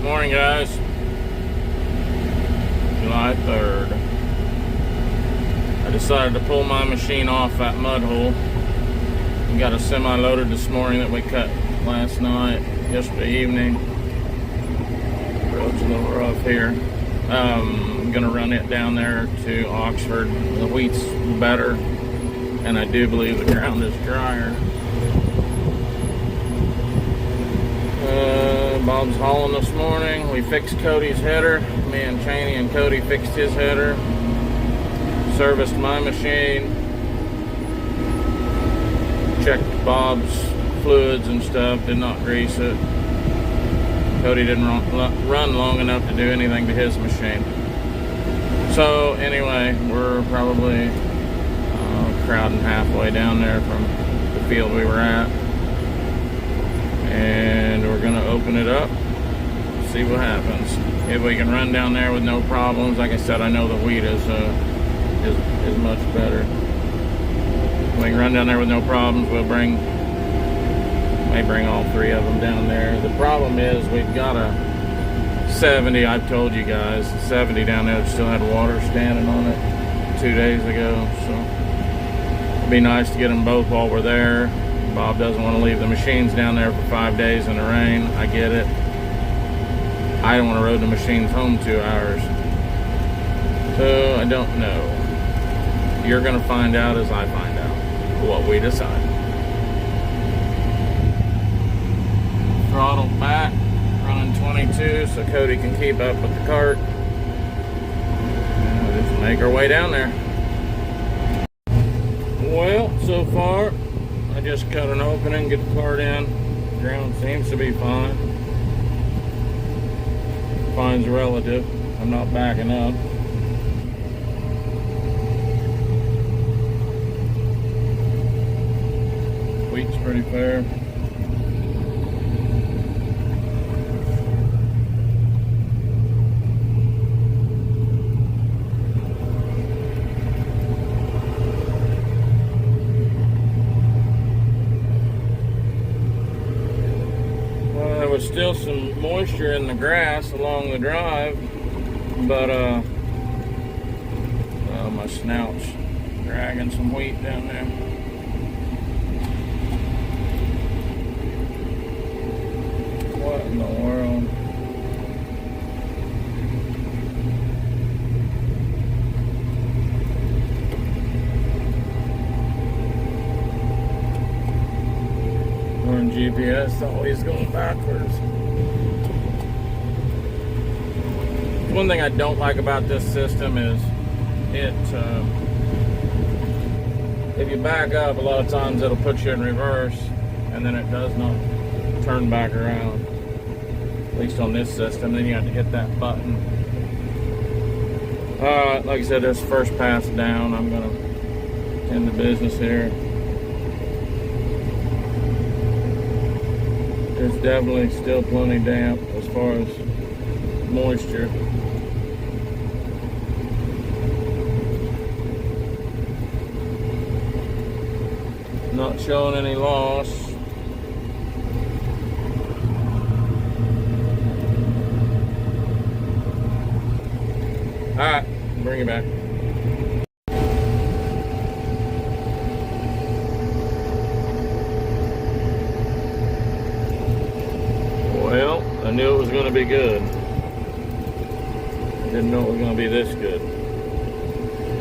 Morning, guys. July 3rd. I decided to pull my machine off that mud hole. We got a semi loaded this morning that we cut last night, yesterday evening. Road's a little rough here. I'm gonna run it down there to Oxford. The wheat's better, and I do believe the ground is drier. Bob's hauling this morning. We fixed Cody's header. Me and Cheney and Cody fixed his header. Serviced my machine. Checked Bob's fluids and stuff. Did not grease it. Cody didn't run long enough to do anything to his machine. So anyway, we're probably crowding halfway down there from the field we were at. And we're gonna open it up, see what happens. If we can run down there with no problems, like I said, I know the wheat is much better. If we can run down there with no problems, we'll may bring all three of them down there. The problem is we've got a 70, I've told you guys, 70 down there that still had water standing on it 2 days ago. So it'd be nice to get them both while we're there. Bob doesn't want to leave the machines down there for 5 days in the rain. I get it. I don't want to road the machines home 2 hours. So I don't know. You're going to find out as I find out what we decide. Throttle back, running 22 so Cody can keep up with the cart. And we'll just make our way down there. Well, so far, I just cut an opening, get the cart in. Ground seems to be fine. Fine's relative. I'm not backing up. Wheat's pretty fair. There's still some moisture in the grass along the drive, but my snout's dragging some wheat down there. What in the world? GPS always going backwards. One thing I don't like about this system is if you back up, a lot of times it'll put you in reverse and then it does not turn back around, at least on this system. Then you have to hit that button. Like I said, this first pass down, I'm gonna end the business here. There's definitely still plenty damp as far as moisture. Not showing any loss. Alright, bring it back. Well, I knew it was going to be good. I didn't know it was going to be this good.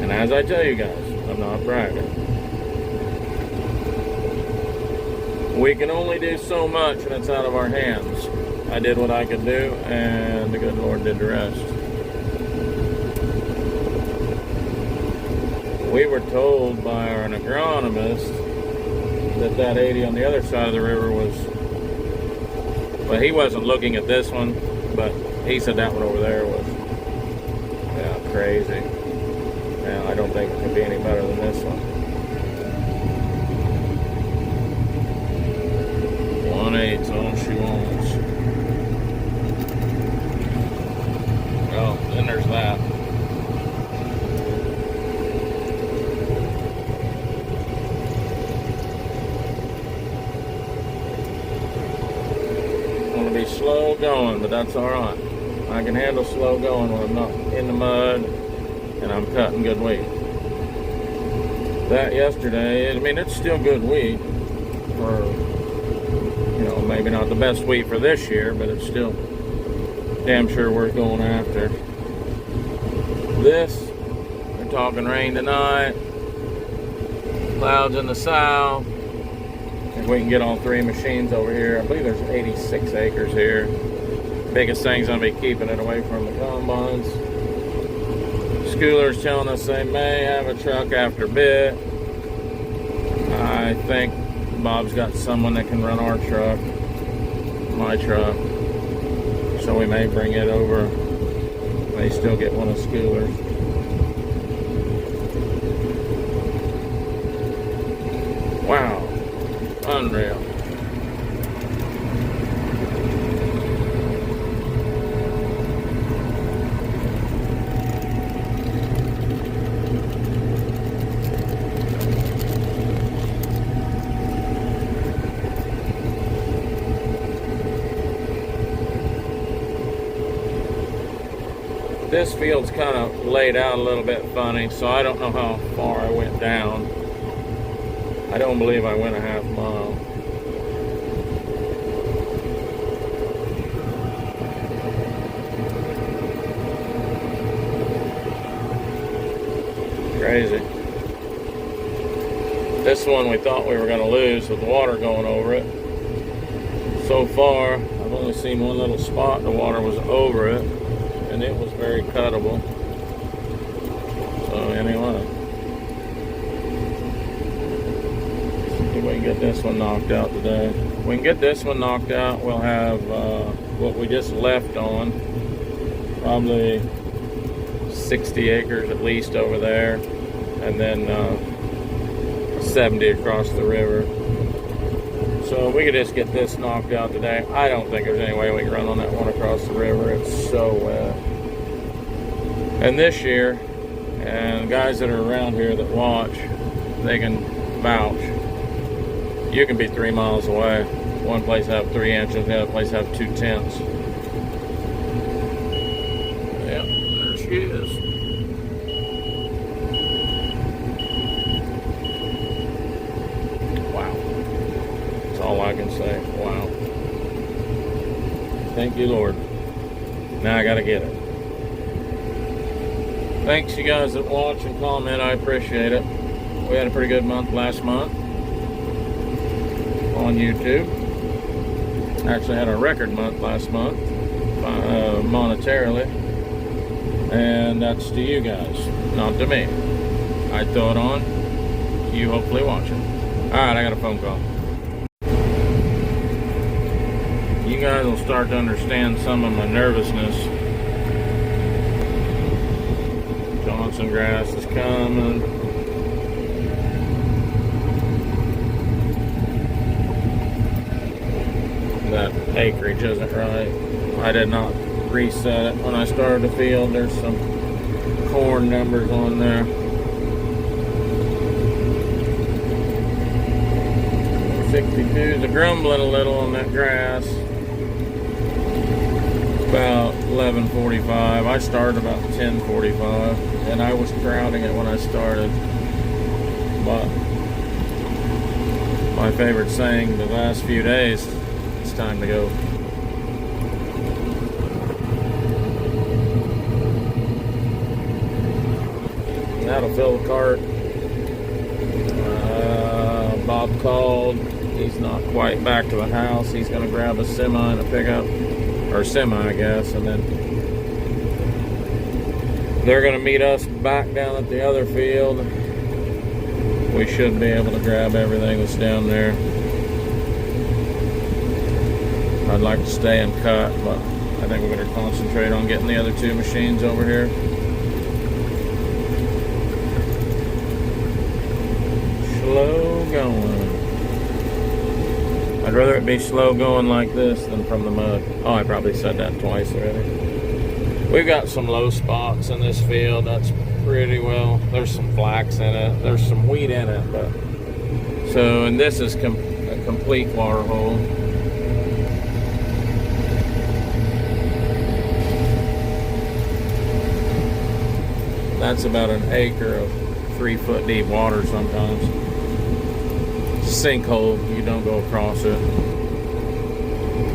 And as I tell you guys, I'm not bragging. We can only do so much and it's out of our hands. I did what I could do and the good Lord did the rest. We were told by an agronomist that 80 on the other side of the river was, well, he wasn't looking at this one, but he said that one over there was, yeah, crazy. Now, I don't think it could be any better than this one. 1/8's all she wants. Well, then there's that. slow going, but that's all right. I can handle slow going when I'm not in the mud and I'm cutting good wheat. That yesterday, I mean, it's still good wheat for, you know, maybe not the best wheat for this year, but it's still damn sure worth going after. This, we're talking rain tonight, clouds in the south. If we can get all three machines over here, I believe there's 86 acres here. Biggest thing's gonna be keeping it away from the combines. Schoolers telling us they may have a truck after bit. I think Bob's got someone that can run our truck, my truck. So we may bring it over. May still get one of Schoolers. Wow. Unreal. This field's kind of laid out a little bit funny, so I don't know how far I went down. I don't believe I went a half mile. Crazy. This one we thought we were going to lose with the water going over it. So far, I've only seen one little spot the water was over it, and it was very cuttable. So anyway, see if we can get this one knocked out today. If we can get this one knocked out, we'll have what we just left on, probably 60 acres at least over there, and then 70 across the river. So we could just get this knocked out today. I don't think there's any way we can run on that one across the river. It's so wet. And this year, and guys that are around here that watch, they can vouch. You can be 3 miles away. One place have 3 inches, the other place have 2/10. Yep, there she is. Wow. That's all I can say. Wow. Thank you, Lord. Now I gotta get it. Thanks, you guys that watch and comment. I appreciate it. We had a pretty good month last month on YouTube. Actually had a record month last month, monetarily. And that's to you guys, not to me. I throw it on. You hopefully watch it. Alright, I got a phone call. You guys will start to understand some of my nervousness. Johnson grass is coming. That acreage isn't right. I did not reset it when I started the field. There's some corn numbers on there. 62's a grumbling a little on that grass. About 11:45. I started about 10:45, and I was crowding it when I started. But my favorite saying the last few days, it's time to go. That'll fill the cart. Bob called. He's not quite back to the house. He's going to grab a semi and a pickup. Or semi, I guess, and then they're going to meet us back down at the other field. We should be able to grab everything that's down there. I'd like to stay and cut, but I think we're going to concentrate on getting the other 2 machines over here. Slow going. I'd rather it be slow going like this than from the mud. Oh, I probably said that twice already. We've got some low spots in this field. That's pretty well. There's some flax in it. There's some wheat in it. But and this is a complete water hole. That's about an acre of 3-foot deep water sometimes. Sinkhole, you don't go across it.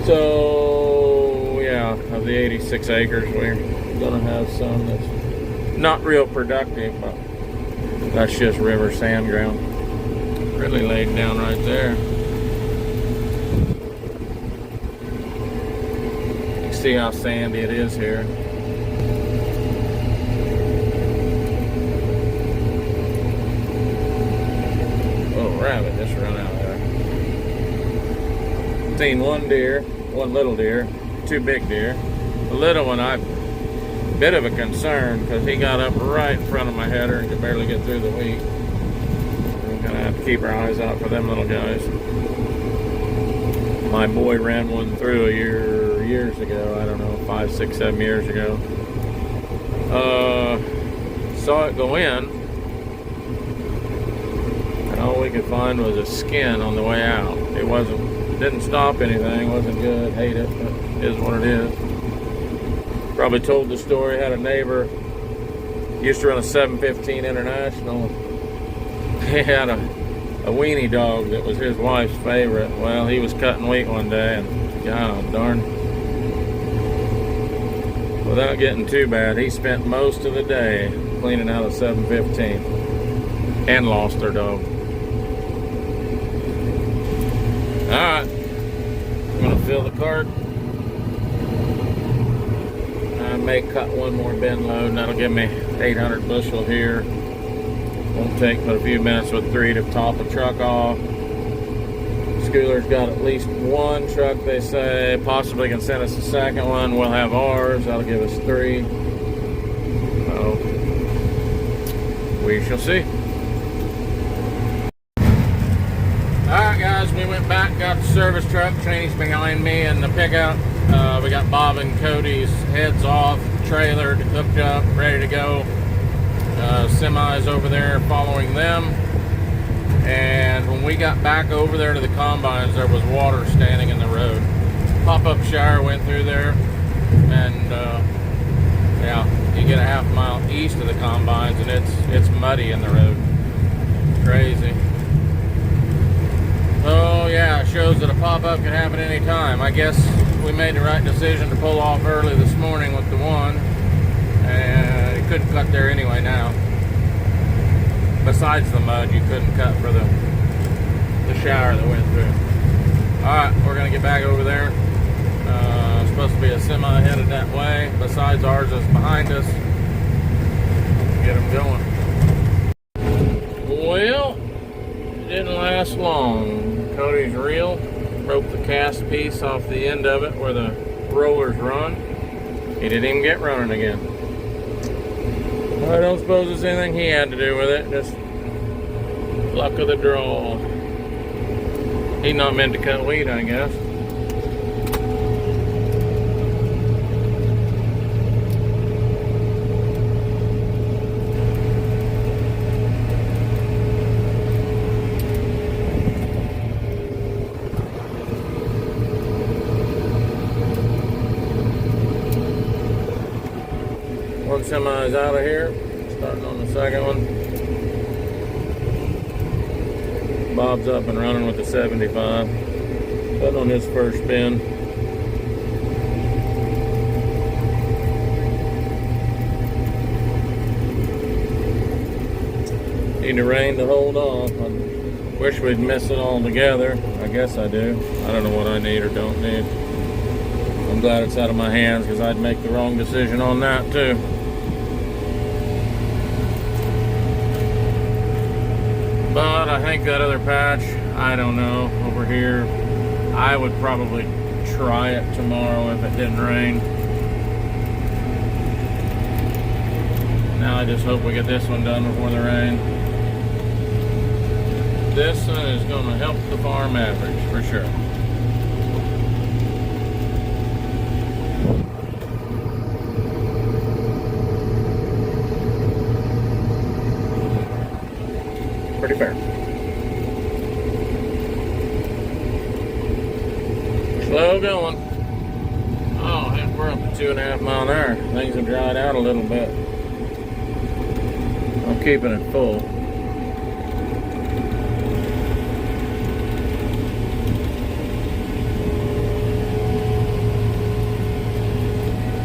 So yeah, of the 86 acres, we're gonna have some that's not real productive, but that's just river sand ground. Really laid down right there. You can see how sandy it is here. Rabbit just run out there. Seen one deer, one little deer, 2 big deer. The little one, bit of a concern because he got up right in front of my header and could barely get through the wheat. We're gonna have to keep our eyes out for them little guys. My boy ran one through years ago. I don't know, 5, 6, 7 years ago. Saw it go in. All we could find was a skin on the way out. It didn't stop anything, wasn't good, hate it, but it is what it is. Probably told the story, had a neighbor, used to run a 715 International. He had a weenie dog that was his wife's favorite. Well, he was cutting wheat one day and God darn, without getting too bad, he spent most of the day cleaning out a 715 and lost their dog. Alright, I'm going to fill the cart. I may cut one more bin load, and that'll give me 800 bushel here. Won't take but a few minutes with 3 to top a truck off. Schooler's got at least 1 truck, they say. Possibly can send us a second one. We'll have ours. That'll give us 3. So, we shall see. Alright guys, we went back, got the service truck, Cheney's behind me in the pickup. We got Bob and Cody's heads off, trailered, hooked up, ready to go. Semi's over there following them. And when we got back over there to the combines, there was water standing in the road. Pop-up shower went through there, and yeah, you get a half mile east of the combines and it's muddy in the road. Crazy. Oh yeah, it shows that a pop-up can happen anytime. I guess we made the right decision to pull off early this morning with the one, and you couldn't cut there anyway now. Besides the mud, you couldn't cut for the shower that went through. Alright, we're going to get back over there. Supposed to be a semi headed that way. Besides, ours is behind us. Get them going. Well, it didn't last long. Cody's reel broke the cast piece off the end of it where the rollers run. He didn't even get running again. I don't suppose there's anything he had to do with it. Just luck of the draw. He's not meant to cut wheat, I guess. One semi is out of here, starting on the second one. Bob's up and running with the 75, putting on his first bin. Need the rain to hold off. I wish we'd miss it all together. I guess I do. I don't know what I need or don't need. I'm glad it's out of my hands because I'd make the wrong decision on that too. But I think that other patch, I don't know, over here, I would probably try it tomorrow if it didn't rain. Now I just hope we get this one done before the rain. This one is going to help the farm average, for sure. Pretty fair. Slow going. Oh, heck, we're up to 2.5 miles an hour. Things have dried out a little bit. keeping it full.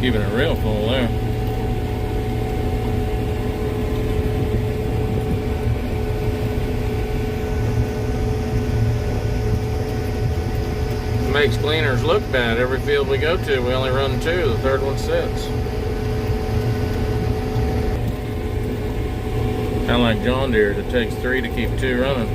Keeping it real full there. Makes gleaners look bad. Every field we go to, we only run 2. The third one sits. Kind of like John Deere's. It takes 3 to keep 2 running.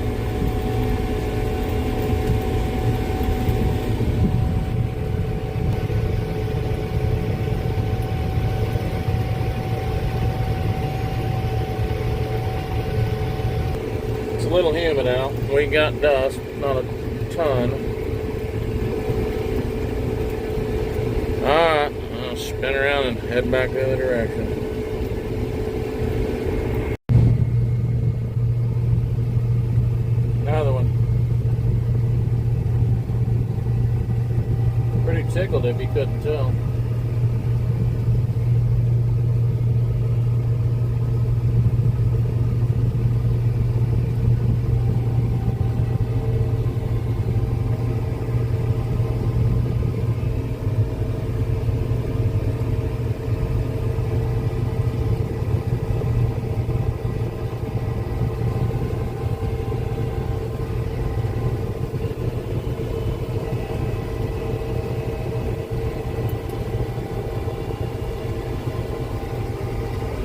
It's a little humid out. We got dust, not a ton. Alright, I'll spin around and head back the other direction. Another one. Pretty tickled if you couldn't tell.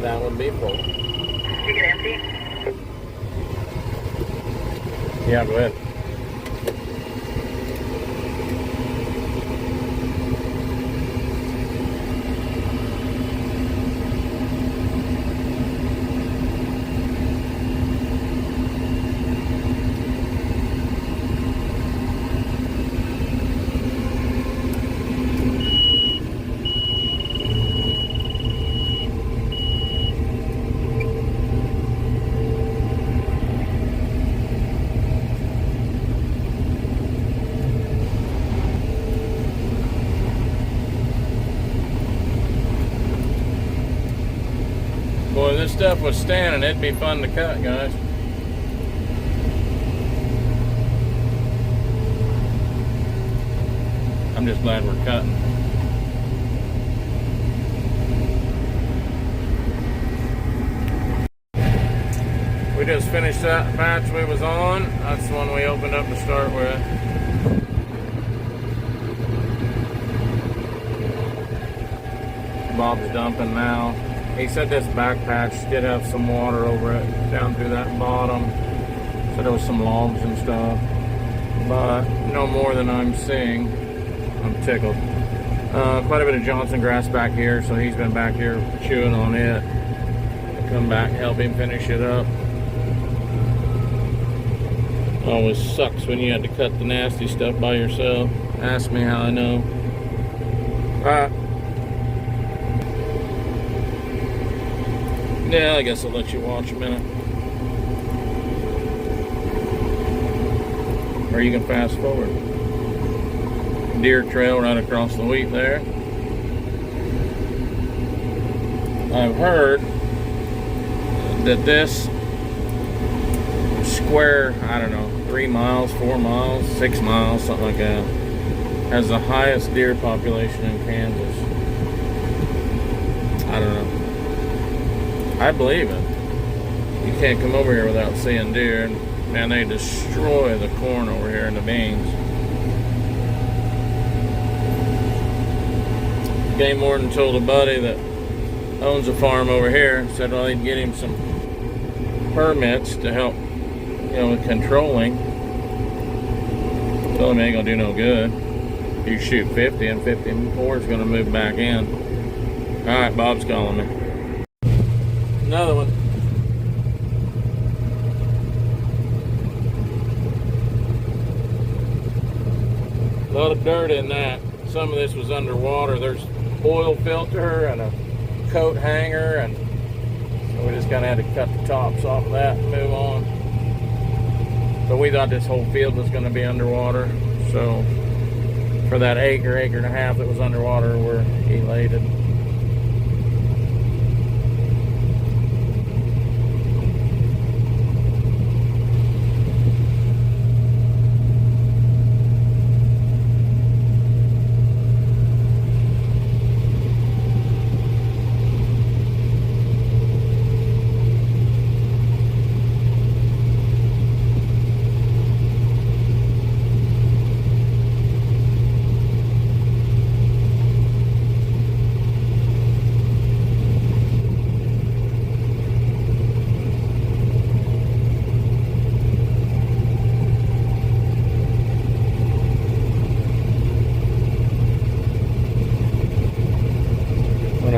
That would be full. You get empty? Yeah, go ahead. Boy, if this stuff was standing, it'd be fun to cut, guys. I'm just glad we're cutting. We just finished that patch we was on. That's the one we opened up to start with. Bob's dumping now. He said this back patch did have some water over it, down through that bottom. So there was some logs and stuff, but no more than I'm seeing. I'm tickled. Quite a bit of Johnson grass back here, so he's been back here chewing on it. I'll come back, help him finish it up. Always sucks when you had to cut the nasty stuff by yourself. Ask me how I know. Alright. Yeah, I guess I'll let you watch a minute. Or you can fast forward. Deer trail right across the wheat there. I've heard that this square, I don't know, 3 miles, 4 miles, 6 miles, something like that, has the highest deer population in Kansas. I don't know. I believe it. You can't come over here without seeing deer. And man, they destroy the corn over here and the beans. Game warden told a buddy that owns a farm over here, said well he'd get him some permits to help, you know, with controlling. Told him it ain't gonna do no good. You shoot 50 and 54 is gonna move back in. Alright, Bob's calling me. Another one. A lot of dirt in that. Some of this was underwater. There's oil filter and a coat hanger, and so we just kind of had to cut the tops off of that and move on. But we thought this whole field was going to be underwater, so for that acre and a half that was underwater, we're elated.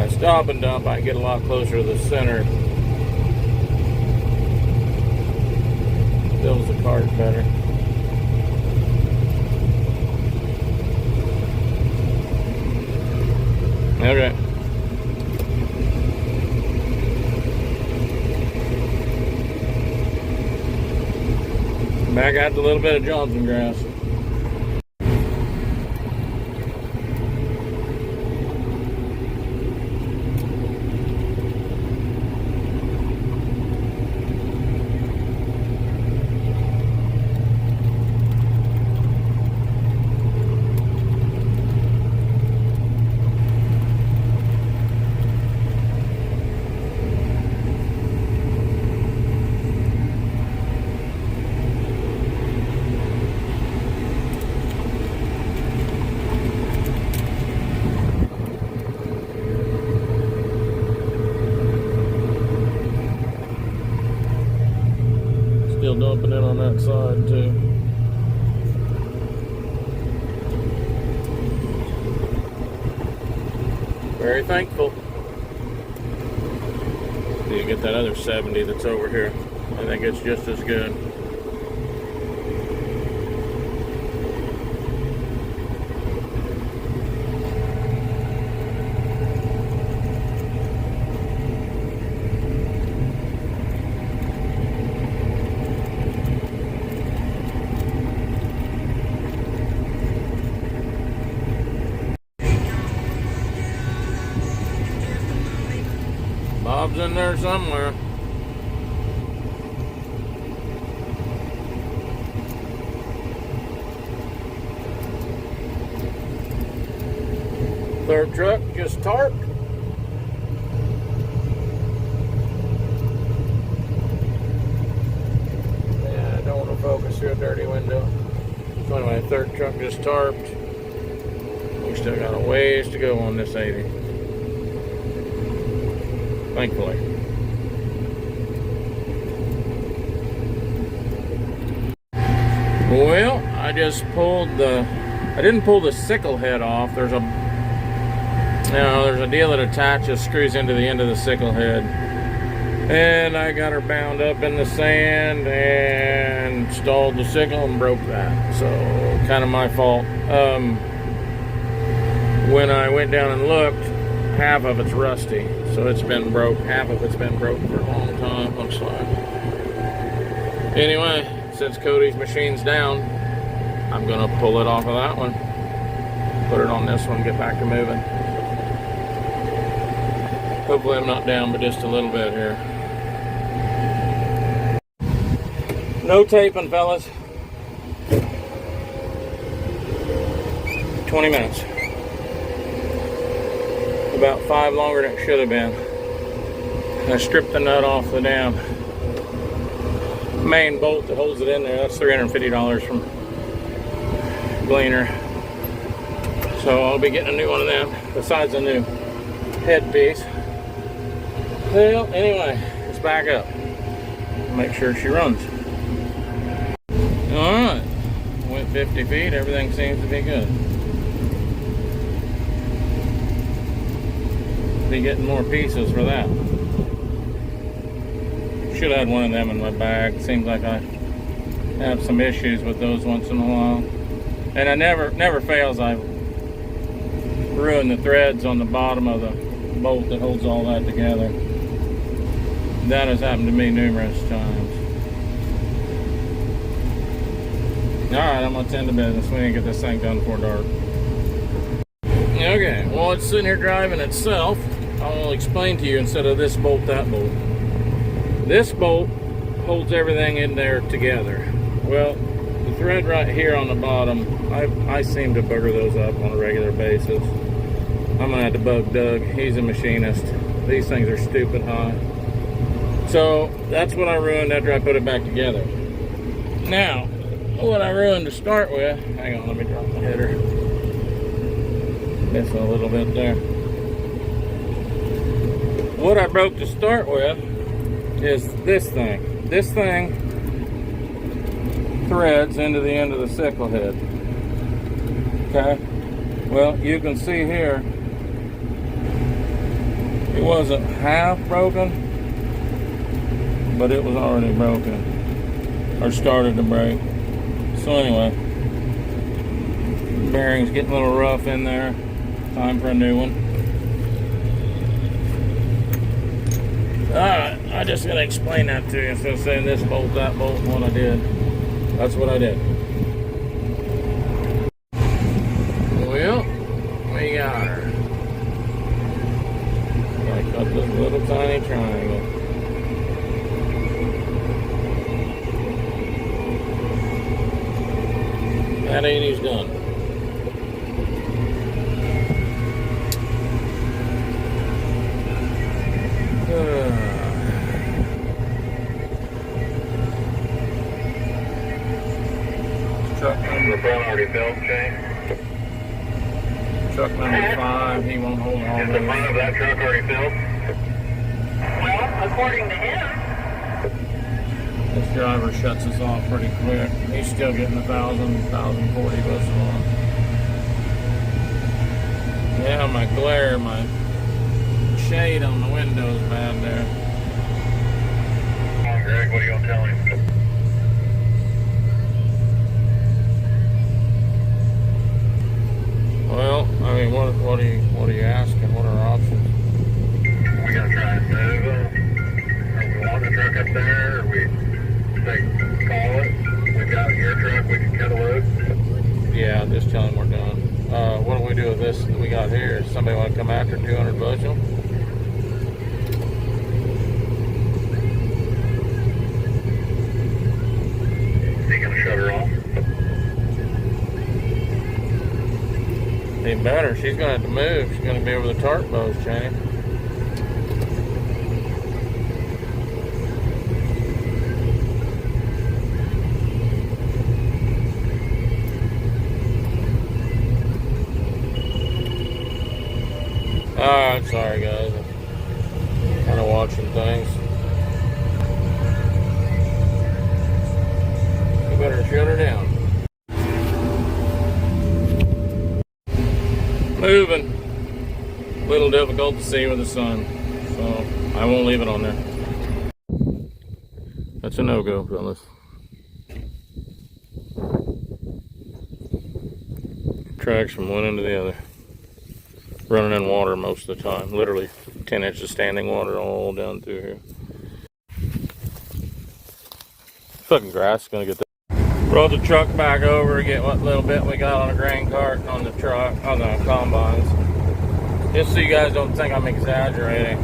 I stop and dump, I get a lot closer to the center. Fills the cart better. Okay. Back out to a little bit of Johnson grass. Still dumping it on that side too. Very thankful. You get that other 70 that's over here. I think it's just as good. Bob's in there somewhere. Third truck just tarped. Yeah, I don't want to focus through a dirty window. So anyway, third truck just tarped. We still got a ways to go on this 80. Thankfully. Well, I just pulled I didn't pull the sickle head off. There's a deal that attaches, screws into the end of the sickle head. And I got her bound up in the sand and installed the sickle and broke that. So, kind of my fault. When I went down and looked, half of it's rusty. So it's been broke. Half of it's been broke for a long time, looks like. Anyway, since Cody's machine's down, I'm gonna pull it off of that one. Put it on this one, get back to moving. Hopefully I'm not down, but just a little bit here. No taping, fellas. 20 minutes. About 5 longer than it should have been. I stripped the nut off the damn main bolt that holds it in there. That's $350 from Gleaner. So I'll be getting a new one of them, besides a new headpiece. Well, anyway, let's back up. Make sure she runs. Alright. Went 50 feet, everything seems to be good. Be getting more pieces for that. Should have had one of them in my bag. Seems like I have some issues with those once in a while. And I never fails, I ruin the threads on the bottom of the bolt that holds all that together. That has happened to me numerous times. Alright, I'm gonna tend to business. We need to get this thing done before dark. Okay, well, it's sitting here driving itself. I'll explain to you instead of this bolt, that bolt. This bolt holds everything in there together. Well, the thread right here on the bottom, I seem to bugger those up on a regular basis. I'm gonna have to bug Doug. He's a machinist. These things are stupid high. So that's what I ruined after I put it back together. Now, what I ruined to start with, hang on, let me drop the header. Missing a little bit there. What I broke to start with is this thing. This thing threads into the end of the sickle head. Okay? Well, you can see here, It wasn't half broken, but it was already broken, or started to break. So anyway, bearing's getting a little rough in there. Time for a new one. Alright, I just gotta explain that to you instead of saying this bolt, that bolt, and what I did. That's what I did. Well, we got her. I cut this little tiny triangle. That 80's done. Truck number 5, he won't hold all Is the front of that truck already filled? Well, according to him. This driver shuts us off pretty quick. He's still getting 1,040 bushel on. Yeah, my glare, my shade on the window's bad there. Come on, Greg, what are you gonna tell him? Well, I mean, what are you asking? What are our options? We gonna try and move the truck up there, or we call it? We got your truck, we can cut a load. Yeah, just tell him we're done. What do we do with this that we got here? Somebody want to come after 200 bushel? Is he gonna shut her off? He better. She's gonna have to move. She's gonna be over the tarp post, Cheney. Alright, sorry guys. I'm kind of watching things. You better shut her down. Moving. A little difficult to see with the sun, so I won't leave it on there. That's a no-go, fellas. Tracks from one end to the other. Running in water most of the time. Literally 10 inches of standing water all down through here. Fucking grass is gonna get that. Brought the truck back over, get what little bit we got on a grain cart and on the truck, on the combines. Just so you guys don't think I'm exaggerating.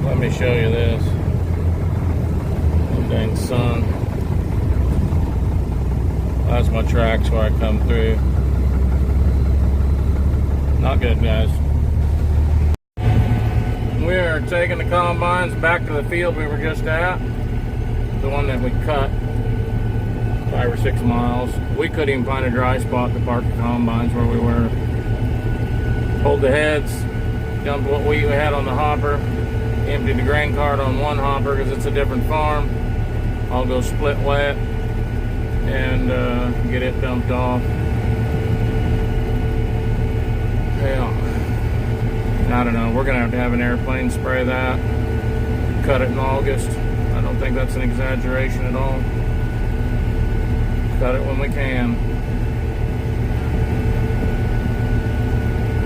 Let me show you this. Oh, dang sun. That's my tracks where I come through. Not good, guys. We are taking the combines back to the field we were just at. The one that we cut 5 or 6 miles. We couldn't even find a dry spot to park the combines where we were. Hold the heads, dumped what we had on the hopper, emptied the grain cart on one hopper because it's a different farm. I'll go split wet and get it dumped off. Yeah, I don't know. We're gonna have to have an airplane spray that. Cut it in August. I don't think that's an exaggeration at all. Cut it when we can.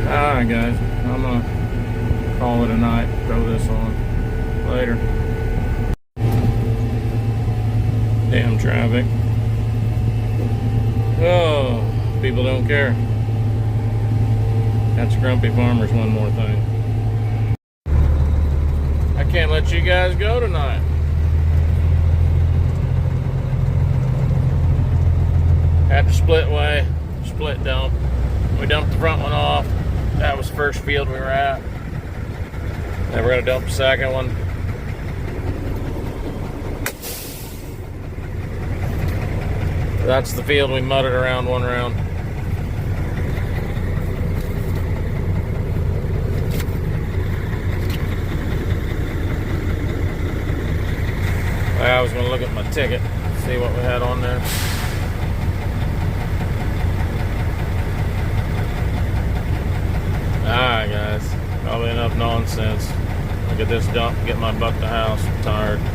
Alright guys, I'm gonna call it a night. Throw this on. Later. Damn traffic. Oh, people don't care. That's Grumpy Farmers, one more thing. I can't let you guys go tonight. Had to split way, split dump. We dumped the front one off. That was the first field we were at. Then we're gonna dump the second one. That's the field we mudded around one round. I was gonna look at my ticket, see what we had on there. Alright guys, probably enough nonsense. I'll get this done, get my butt to house. I'm tired.